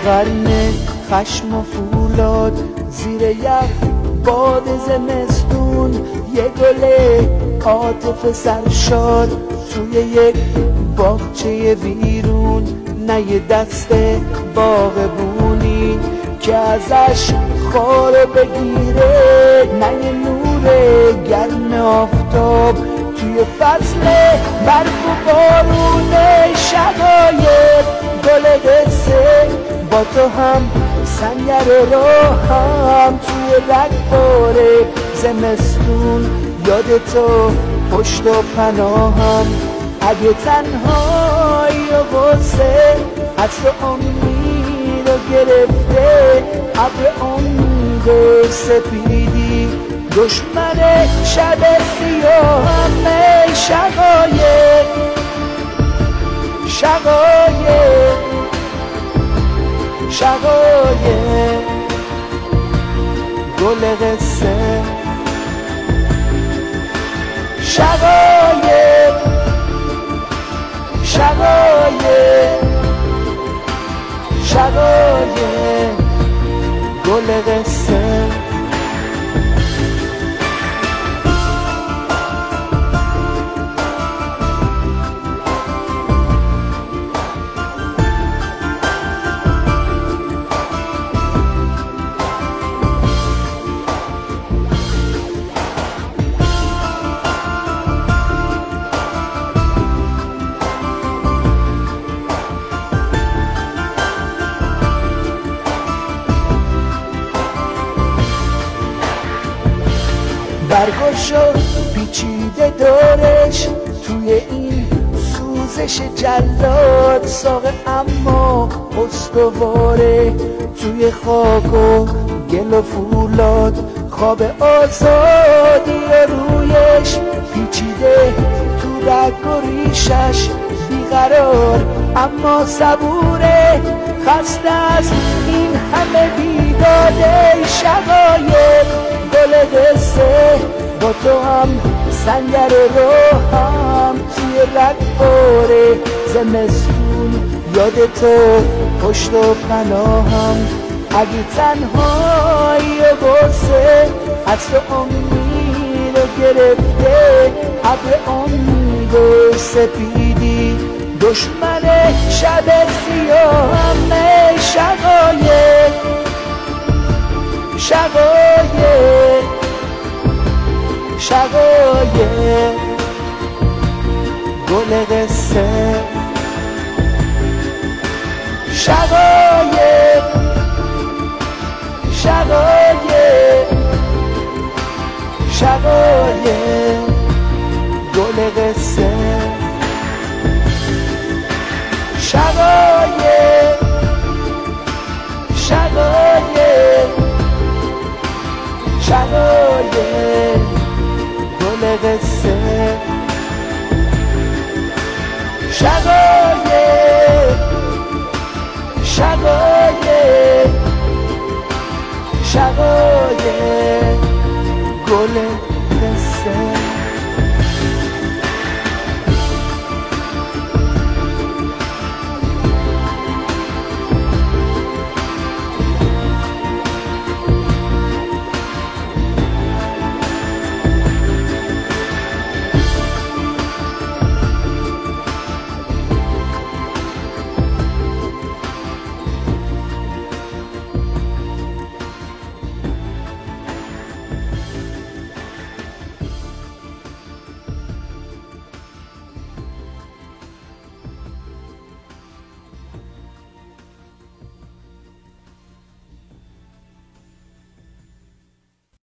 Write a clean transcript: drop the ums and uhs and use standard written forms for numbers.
قرن خشم و فولاد زیر یخ باد زمستون، یه گل عاطفه سرشار توی یک باغچه ویرون، نه یه دست باغبونی که ازش خار بگیره، نه یه نور گرم آفتاب توی فصل برف و بارون. شقایق گل قصه با تو هم سنگر راهم توی رگبار زمستون، یاد تو پشت و پناهم. اگه تنهایی و غصه از تو امید رو گرفته، ابر امید سپیدی دشمن شب سیاهم. شقایق شقایق شقایق گل قصه. شقایق شقایق شقایق گل قصه. برگشو پیچیده دارش توی این سوزش جلاد، ساقه اما استواره توی خاک و گل و فولاد. خواب آزادی رویش پیچیده تو رگ و ریشش، بیقرار اما صبوره، خسته از این همه بیداده. شقایق گل قصه با تو هم سنگر راهم توی رگبار زمستون، یاد تو پشت و پناهم. اگه تنهایی و غصه از تو امید رو گرفته، ابر امید سپیدی دشمن شب سیاهم. شقایق شقایق شقایق گل قصه. شقایق شقایق شقایق گل قصه. شقایق شقایق شقایق گل قصه. شقایق شقایق شقایق گل قصه.